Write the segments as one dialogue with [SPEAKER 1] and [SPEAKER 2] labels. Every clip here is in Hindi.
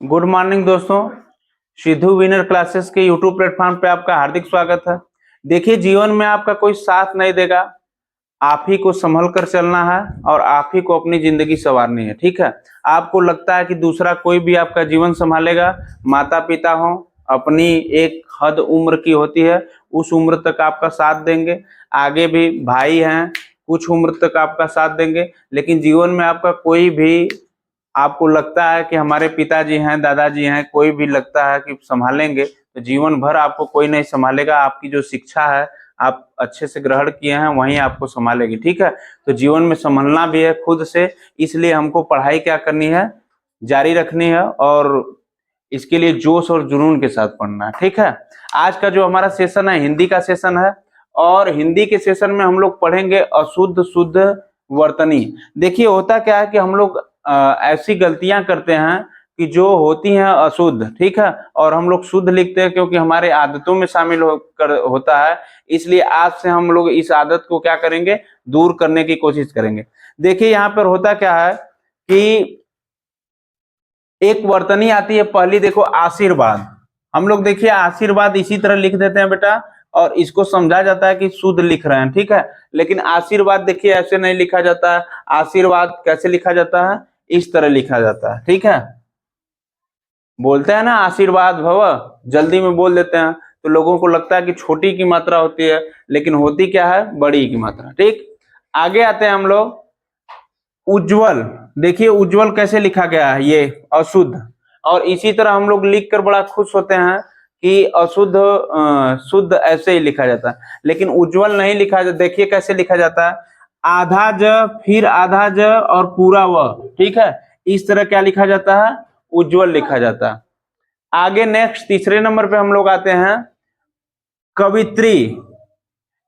[SPEAKER 1] गुड मॉर्निंग दोस्तों। सिद्धू विनर क्लासेस के यूट्यूब प्लेटफॉर्म पे आपका हार्दिक स्वागत है। देखिए, जीवन में आपका कोई साथ नहीं देगा, आप ही को संभल कर चलना है और आप ही को अपनी जिंदगी संवारनी है। ठीक है, आपको लगता है कि दूसरा कोई भी आपका जीवन संभालेगा, माता पिता हो, अपनी एक हद उम्र की होती है, उस उम्र तक आपका साथ देंगे। आगे भी भाई हैं, कुछ उम्र तक आपका साथ देंगे। लेकिन जीवन में आपका कोई भी, आपको लगता है कि हमारे पिताजी हैं, दादाजी हैं, कोई भी लगता है कि संभालेंगे, तो जीवन भर आपको कोई नहीं संभालेगा। आपकी जो शिक्षा है आप अच्छे से ग्रहण किए हैं, वही आपको संभालेगी। ठीक है, तो जीवन में संभलना भी है खुद से, इसलिए हमको पढ़ाई क्या करनी है, जारी रखनी है और इसके लिए जोश और जुनून के साथ पढ़ना है। ठीक है, आज का जो हमारा सेशन है हिंदी का सेशन है और हिंदी के सेशन में हम लोग पढ़ेंगे अशुद्ध शुद्ध वर्तनी। देखिए, होता क्या है कि हम लोग ऐसी गलतियां करते हैं कि जो होती हैं अशुद्ध, ठीक है, और हम लोग शुद्ध लिखते हैं क्योंकि हमारे आदतों में शामिल होता है। इसलिए आज से हम लोग इस आदत को क्या करेंगे, दूर करने की कोशिश करेंगे। देखिए, यहाँ पर होता क्या है कि एक वर्तनी आती है पहली, देखो आशीर्वाद। हम लोग देखिए आशीर्वाद इसी तरह लिख देते हैं बेटा, और इसको समझा जाता है कि शुद्ध लिख रहे हैं। ठीक है, लेकिन आशीर्वाद देखिए ऐसे नहीं लिखा जाता है। आशीर्वाद कैसे लिखा जाता है, इस तरह लिखा जाता है। ठीक है, बोलते हैं ना आशीर्वाद भव, जल्दी में बोल देते हैं तो लोगों को लगता है कि छोटी की मात्रा होती है, लेकिन होती क्या है, बड़ी की मात्रा। ठीक, आगे आते हैं हम लोग उज्जवल। देखिए उज्जवल कैसे लिखा गया है, ये अशुद्ध। और इसी तरह हम लोग लिख कर बड़ा खुश होते हैं कि अशुद्ध शुद्ध ऐसे ही लिखा जाता है, लेकिन उज्जवल नहीं लिखा जाता। देखिए कैसे लिखा जाता है, आधा ज फिर आधा ज और पूरा व। ठीक है, इस तरह क्या लिखा जाता है, उज्जवल लिखा जाता है। आगे नेक्स्ट तीसरे नंबर पे हम लोग आते हैं कवित्री।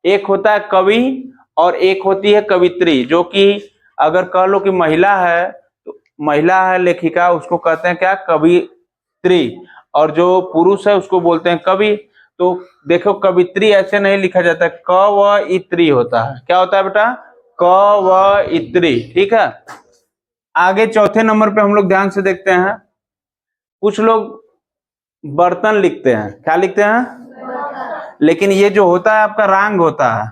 [SPEAKER 1] एक होता है कवि और एक होती है कवित्री, जो कि अगर कह लो कि महिला है तो महिला है लेखिका, उसको कहते हैं क्या, कवित्री। और जो पुरुष है उसको बोलते हैं कवि। तो देखो कवित्री ऐसे नहीं लिखा जाता है, क व इत्री होता है। क्या होता है बेटा, क व इत्री। ठीक है, आगे चौथे नंबर पे हम लोग ध्यान से देखते हैं, कुछ लोग बर्तन लिखते हैं। क्या लिखते हैं, लेकिन ये जो होता है आपका रांग होता है।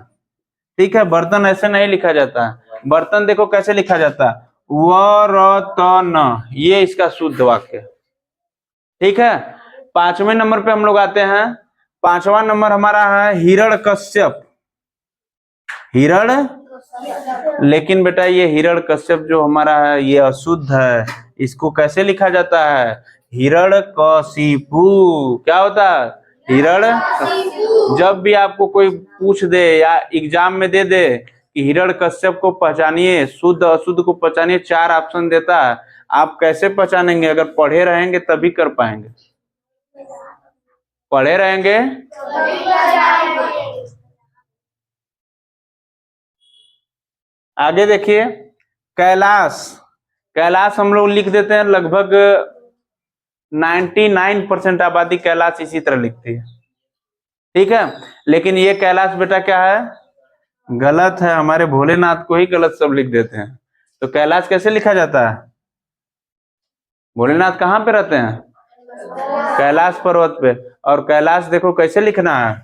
[SPEAKER 1] ठीक है, बर्तन ऐसे नहीं लिखा जाता है। बर्तन देखो कैसे लिखा जाता है, वरतन, ये इसका शुद्ध वाक्य। ठीक है, पांचवें नंबर पे हम लोग आते हैं। पांचवा नंबर हमारा है हिरण्यकश्यप। हिरण, लेकिन बेटा ये हिरण्यकश्यप जो हमारा है ये अशुद्ध है। इसको कैसे लिखा जाता है, हिरण्यकशिपु। क्या होता है, हिरण। जब भी आपको कोई पूछ दे या एग्जाम में दे दे कि हिरण्यकश्यप को पहचानिए, शुद्ध अशुद्ध को पहचानिए, 4 ऑप्शन देता है। आप कैसे पहचानेंगे, अगर पढ़े रहेंगे तभी कर पाएंगे। पढ़े रहेंगे आगे देखिए कैलाश। कैलाश हम लोग लिख देते हैं, लगभग 99% आबादी कैलाश इसी तरह लिखती है। ठीक है, लेकिन ये कैलाश बेटा क्या है, गलत है। हमारे भोलेनाथ को ही गलत सब लिख देते हैं। तो कैलाश कैसे लिखा जाता है, भोलेनाथ कहाँ पे रहते हैं, कैलाश पर्वत पे। और कैलाश देखो कैसे लिखना है,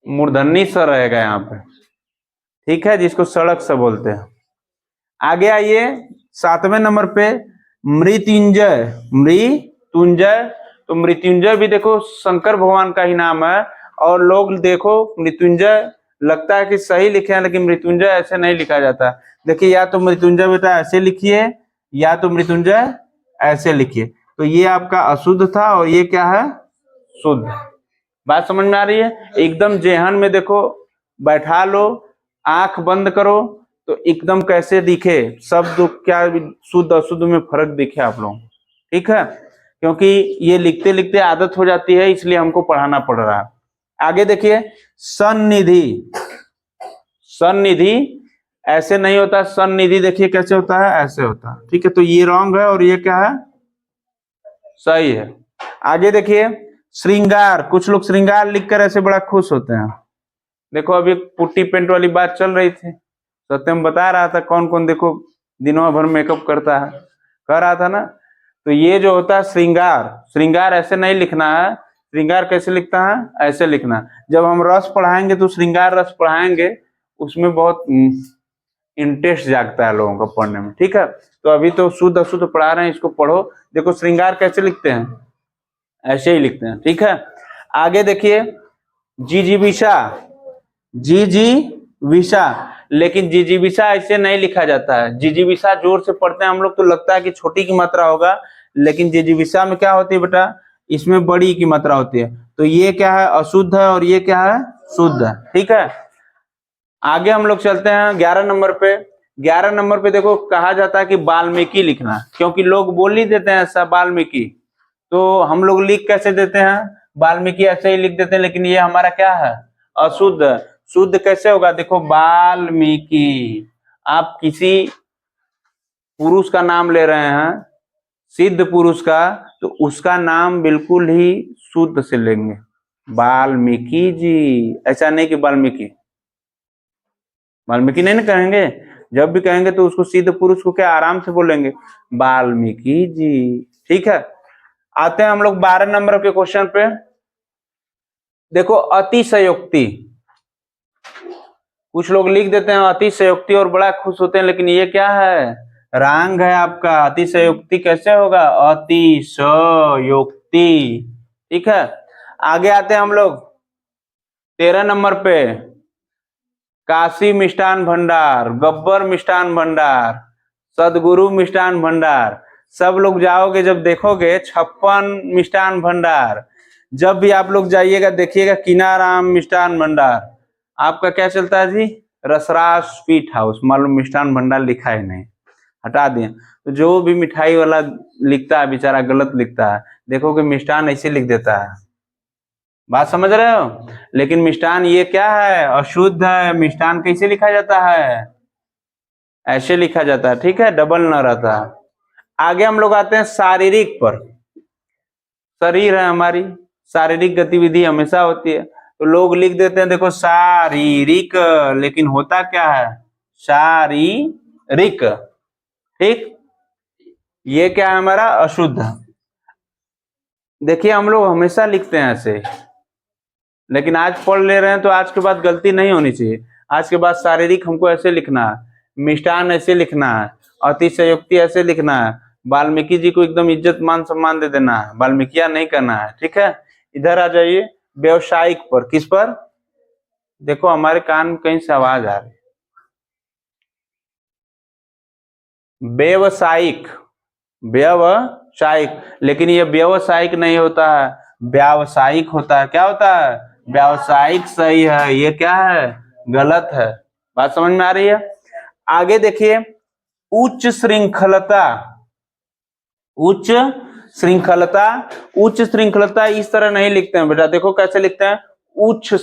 [SPEAKER 1] मूर्धन्य स रहेगा यहाँ पे। ठीक है, जिसको सड़क से बोलते हैं। आगे आइए सातवें नंबर पे मृत्युंजय। मृत्युंजय, तो मृत्युंजय भी देखो शंकर भगवान का ही नाम है। और लोग देखो मृत्युंजय लगता है कि सही लिखे हैं, लेकिन मृत्युंजय ऐसे नहीं लिखा जाता। देखिए, या तो मृत्युंजय बेटा ऐसे लिखिए या तो मृत्युंजय ऐसे लिखिए। तो ये आपका अशुद्ध था और ये क्या है, शुद्ध। बात समझ में आ रही है, एकदम जेहन में देखो बैठा लो, आंख बंद करो तो एकदम कैसे दिखे शब्द, क्या शुद्ध अशुद्ध में फर्क दिखे आप लोग। ठीक है, क्योंकि ये लिखते लिखते आदत हो जाती है, इसलिए हमको पढ़ाना पड़ रहा है। आगे देखिए सन्निधि। सन्निधि ऐसे नहीं होता, सन्निधि देखिए कैसे होता है, ऐसे होता है। ठीक है, तो ये रॉन्ग है और ये क्या है, सही है। आगे देखिए श्रृंगार। कुछ लोग श्रृंगार लिखकर ऐसे बड़ा खुश होते हैं। देखो अभी पुट्टी पेंट वाली बात चल रही थी, सत्यम बता रहा था कौन कौन देखो दिनों भर मेकअप करता है, कह रहा था ना। तो ये जो होता है श्रृंगार, श्रृंगार ऐसे नहीं लिखना है। श्रृंगार कैसे लिखता है, ऐसे लिखना। जब हम रस पढ़ाएंगे तो श्रृंगार रस पढ़ाएंगे, उसमें बहुत इंटरेस्ट जागता है लोगों को पढ़ने में। ठीक है, तो अभी तो शुद्ध अशुद्ध पढ़ा रहे हैं, इसको पढ़ो। देखो श्रृंगार कैसे लिखते हैं, ऐसे ही लिखते हैं। ठीक है, आगे देखिए जिजीविषा, जिजीविषा, लेकिन जिजीविषा ऐसे नहीं लिखा जाता है। जिजीविषा जोर से पढ़ते हैं हम लोग तो लगता है कि छोटी की मात्रा होगा, लेकिन जिजीविषा में क्या होती है बेटा, इसमें बड़ी की मात्रा होती है। तो ये क्या है, अशुद्ध है, और ये क्या है, शुद्ध है। ठीक है, आगे हम लोग चलते हैं 11 नंबर पे। 11 नंबर पे देखो कहा जाता है कि वाल्मीकि लिखना, क्योंकि लोग बोल ही देते हैं ऐसा वाल्मीकि, तो हम लोग लिख कैसे देते हैं, वाल्मीकि ऐसे ही लिख देते हैं, लेकिन ये हमारा क्या है, अशुद्ध। शुद्ध कैसे होगा, देखो वाल्मीकि, आप किसी पुरुष का नाम ले रहे हैं, सिद्ध पुरुष का, तो उसका नाम बिल्कुल ही शुद्ध से लेंगे, वाल्मीकि जी। ऐसा नहीं कि वाल्मीकि, वाल्मीकि नहीं ना कहेंगे। जब भी कहेंगे तो उसको सिद्ध पुरुष को क्या आराम से बोलेंगे, वाल्मीकि जी। ठीक है, आते हैं हम लोग 12 नंबर के क्वेश्चन पे। देखो अतिशयोक्ति, कुछ लोग लिख देते हैं अतिशयोक्ति और बड़ा खुश होते हैं, लेकिन ये क्या है, रंग है आपका। अतिशयोक्ति कैसे होगा, अतिशयोक्ति। ठीक है, आगे आते हैं हम लोग 13 नंबर पे। काशी मिष्ठान भंडार, गब्बर मिष्ठान भंडार, सदगुरु मिष्ठान भंडार, सब लोग जाओगे जब देखोगे 56 मिष्ठान भंडार। जब भी आप लोग जाइएगा देखिएगा कीनाराम मिष्ठान भंडार, आपका क्या चलता है जी, रसराज स्वीट हाउस। मालूम मिष्ठान भंडार लिखा ही नहीं, हटा दिए। तो जो भी मिठाई वाला लिखता है बेचारा गलत लिखता है, देखोगे मिष्ठान ऐसे लिख देता है, बात समझ रहे हो। लेकिन मिष्ठान ये क्या है, अशुद्ध है। मिष्ठान कैसे लिखा जाता है, ऐसे लिखा जाता है। ठीक है, डबल न रहता है। आगे हम लोग आते हैं शारीरिक पर। शरीर है हमारी, शारीरिक गतिविधि हमेशा होती है, तो लोग लिख देते हैं देखो शारीरिक, लेकिन होता क्या है, शारीरिक। ठीक, ये क्या है हमारा, अशुद्ध। देखिए हम लोग हमेशा लिखते हैं ऐसे, लेकिन आज पढ़ ले रहे हैं तो आज के बाद गलती नहीं होनी चाहिए। आज के बाद शारीरिक हमको ऐसे लिखना है, मिष्ठान ऐसे लिखना है, अतिशयोक्ति ऐसे लिखना है, वाल्मीकि जी को एकदम इज्जत मान सम्मान दे देना है, वाल्मीकिया नहीं करना है। ठीक है, इधर आ जाइए व्यवसायिक पर। किस पर, देखो हमारे कान में कहीं से आवाज आ रही है, व्यवसायिक, व्यवसायिक, लेकिन ये व्यवसायिक नहीं होता है, व्यावसायिक होता है। क्या होता है, व्यावसायिक सही है, ये क्या है, गलत है। बात समझ में आ रही है। आगे देखिए उच्च श्रृंखलता, उच्च श्रृंखलता। उच्च श्रृंखलता इस तरह नहीं लिखते हैं बेटा, देखो कैसे लिखते हैं, उच्च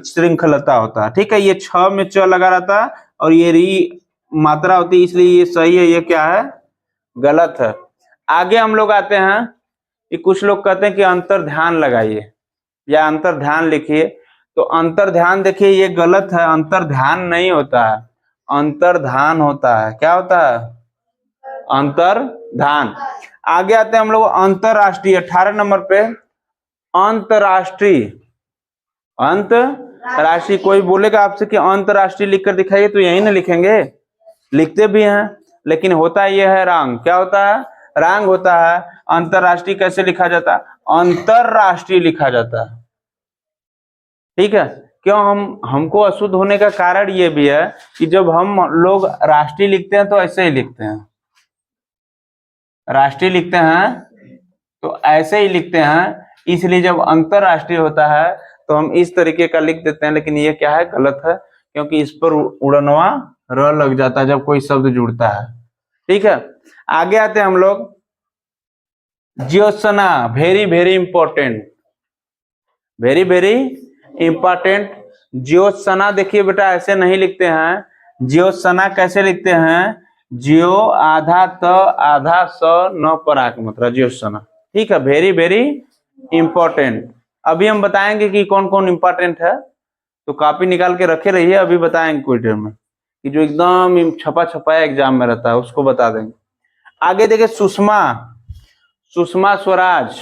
[SPEAKER 1] श्रृंखलता होता है। ठीक है, ये 6 में च लगा रहता है और ये री मात्रा होती है, इसलिए ये सही है, ये क्या है, गलत है। आगे हम लोग आते हैं कि कुछ लोग कहते हैं कि अंतर ध्यान लगाइए या अंतर ध्यान लिखिए, तो अंतर ध्यान देखिए ये गलत है, अंतर ध्यान नहीं होता है, अंतर ध्यान होता है। क्या होता है, अंतर ध्यान। आगे आते हैं हम लोग अंतरराष्ट्रीय, 18 नंबर पे। अंतरराष्ट्रीय, अंतरराष्ट्रीय, कोई बोलेगा आपसे कि अंतरराष्ट्रीय लिखकर दिखाइए, तो यही ना लिखेंगे, लिखते भी हैं, लेकिन होता यह है रंग। क्या होता है, रंग होता है। अंतरराष्ट्रीय कैसे लिखा जाता है, अंतरराष्ट्रीय लिखा जाता है। ठीक है, क्यों, हमको अशुद्ध होने का कारण ये भी है कि जब हम लोग राष्ट्रीय लिखते हैं तो ऐसे ही लिखते हैं, राष्ट्रीय लिखते हैं तो ऐसे ही लिखते हैं, इसलिए जब अंतरराष्ट्रीय होता है तो हम इस तरीके का लिख देते हैं, लेकिन ये क्या है, गलत है, क्योंकि इस पर उड़नवा र लग जाता है जब कोई शब्द जुड़ता है। ठीक है, आगे आते हैं हम लोग Jyotsna, very very important, very very important. Jyotsna देखिए बेटा ऐसे नहीं लिखते हैं, ज्योत्सना कैसे लिखते हैं, ज्यो आधा त आधा स न पर आक मात्रा, ज्योत्सना। ठीक है, वेरी वेरी इंपॉर्टेंट। अभी हम बताएंगे कि कौन कौन इंपॉर्टेंट है, तो कॉपी निकाल के रखे रहिए, अभी बताएंगे कोई देर में, कि जो एकदम छपा छपाया एग्जाम में रहता है उसको बता देंगे। आगे देखिए सुषमा, सुषमा स्वराज।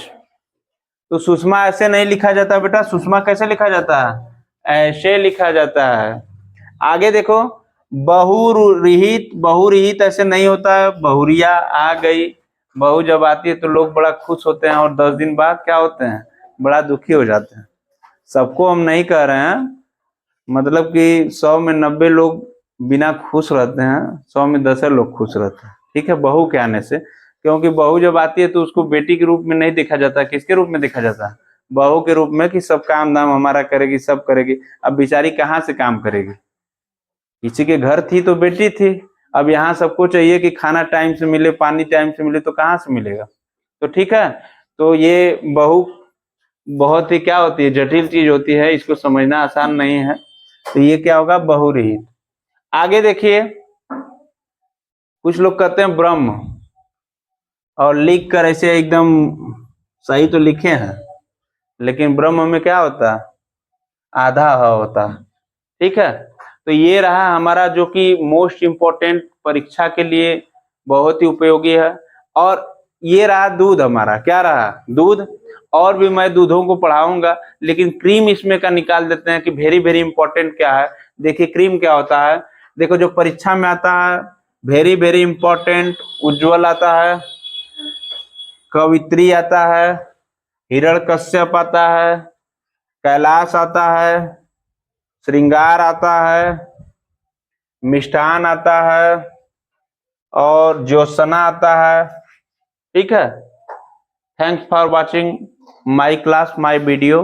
[SPEAKER 1] तो सुषमा ऐसे नहीं लिखा जाता बेटा, सुषमा कैसे लिखा जाता है, ऐसे लिखा जाता है। आगे देखो, बहुरिहित, बहुरिहित ऐसे नहीं होता है, बहुरिया आ गई। बहू जब आती है तो लोग बड़ा खुश होते हैं और 10 दिन बाद क्या होते हैं, बड़ा दुखी हो जाते हैं। सबको हम नहीं कह रहे हैं, मतलब कि 100 में 90 लोग बिना खुश रहते हैं, 100 में 10 लोग खुश रहते हैं, ठीक है, बहू के आने से। क्योंकि बहू जब आती है तो उसको बेटी के रूप में नहीं देखा जाता, किसके रूप में देखा जाता है, बहू के रूप में, कि सब काम धाम हमारा करेगी, सब करेगी। अब बेचारी कहाँ से काम करेगी, किसी के घर थी तो बेटी थी, अब यहाँ सबको चाहिए कि खाना टाइम से मिले, पानी टाइम से मिले, तो कहाँ से मिलेगा। तो ठीक है, तो ये बहू बहुत ही क्या होती है, जटिल चीज होती है, इसको समझना आसान नहीं है। तो ये क्या होगा, बहुरहित। आगे देखिए, कुछ लोग कहते हैं ब्रह्म, और लिख कर ऐसे एकदम सही तो लिखे हैं, लेकिन ब्रह्म में क्या होता है, आधा ह होता है, ठीक है। तो ये रहा हमारा जो कि मोस्ट इम्पोर्टेंट परीक्षा के लिए बहुत ही उपयोगी है। और ये रहा दूध, हमारा क्या रहा, दूध। और भी मैं दूधों को पढ़ाऊंगा, लेकिन क्रीम इसमें का निकाल देते हैं कि वेरी वेरी इंपॉर्टेंट क्या है। देखिए क्रीम क्या होता है, देखो जो परीक्षा में आता है, वेरी वेरी इंपॉर्टेंट, उज्जवल आता है, कवित्री आता है, हिरण्यकश्यप आता है, कैलाश आता है, श्रृंगार आता है, मिष्ठान आता है, और ज्योत्सना आता है, ठीक है। Thanks for watching my class, my video.